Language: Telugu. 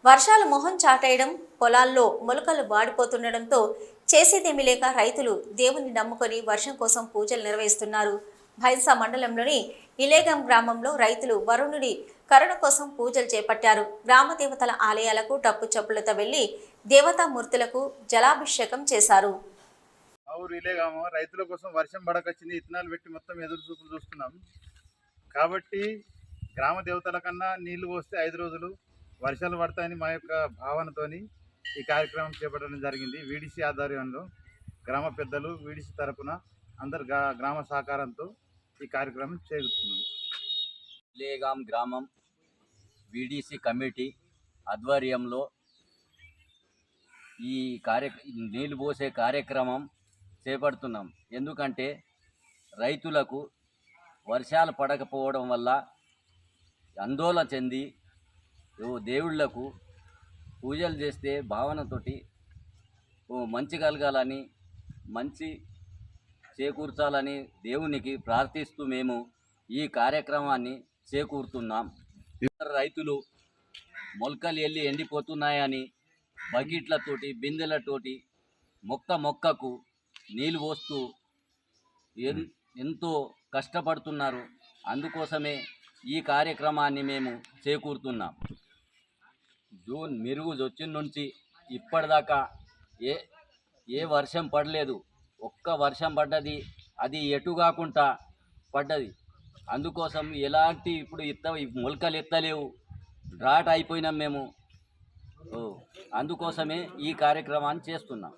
వర్షాలు మొహం చాటేయడం, పొలాల్లో మొలకలు వాడిపోతుండడంతో చేసేదేమీ లేక రైతులు దేవుని నమ్ముకొని వర్షం కోసం పూజలు నిర్వహిస్తున్నారు. భైంసా మండలంలోని ఇలేగం గ్రామంలో రైతులు వరుణుడి కరుణ కోసం పూజలు చేపట్టారు. గ్రామ దేవతల ఆలయాలకు డప్పు చప్పులతో వెళ్లి దేవతామూర్తులకు జలాభిషేకం చేశారు. రైతుల కోసం వర్షం పడకొచ్చింది, ఇత్తనాలు పెట్టి మొత్తం ఎదురు చూపులు చూస్తున్నాం. కాబట్టి గ్రామ దేవతల కన్నా నీళ్లు పోస్తే 5 రోజులు వర్షాలు పడతాయని మా యొక్క భావనతోని ఈ కార్యక్రమం చేపట్టడం జరిగింది. వీడిసి ఆధ్వర్యంలో గ్రామ పెద్దలు, వీడిసి తరపున అందరు గ్రామ సహకారంతో ఈ కార్యక్రమం చేస్తున్నాం. ఇలేగాం గ్రామం వీడిసి కమిటీ ఆధ్వర్యంలో ఈ నీళ్లు పోసే కార్యక్రమం చేపడుతున్నాం. ఎందుకంటే రైతులకు వర్షాలు పడకపోవడం వల్ల ఆందోళన చెంది దేవుళ్లకు పూజలు చేస్తే భావనతోటి మంచి కలగాలని, మంచి చేకూర్చాలని దేవునికి ప్రార్థిస్తూ మేము ఈ కార్యక్రమాన్ని చేకూరుతున్నాం. రైతులు మొలకలు వెళ్ళి ఎండిపోతున్నాయని బకెట్లతోటి, బిందెలతోటి మొక్కకు నీళ్ళు పోస్తూ ఎంతో కష్టపడుతున్నారు. అందుకోసమే ఈ కార్యక్రమాన్ని మేము చేకూరుతున్నాం. జూన్ మెరుగు వచ్చిన నుంచి ఇప్పటిదాకా ఏ వర్షం పడలేదు. ఒక్క వర్షం పడ్డది, అది ఎటు కాకుండా పడ్డది. అందుకోసం ఎలాంటి ఇప్పుడు మొలకలు ఎత్తలేవు, డ్రాట్ అయిపోయినాం మేము. అందుకోసమే ఈ కార్యక్రమాన్ని చేస్తున్నాం.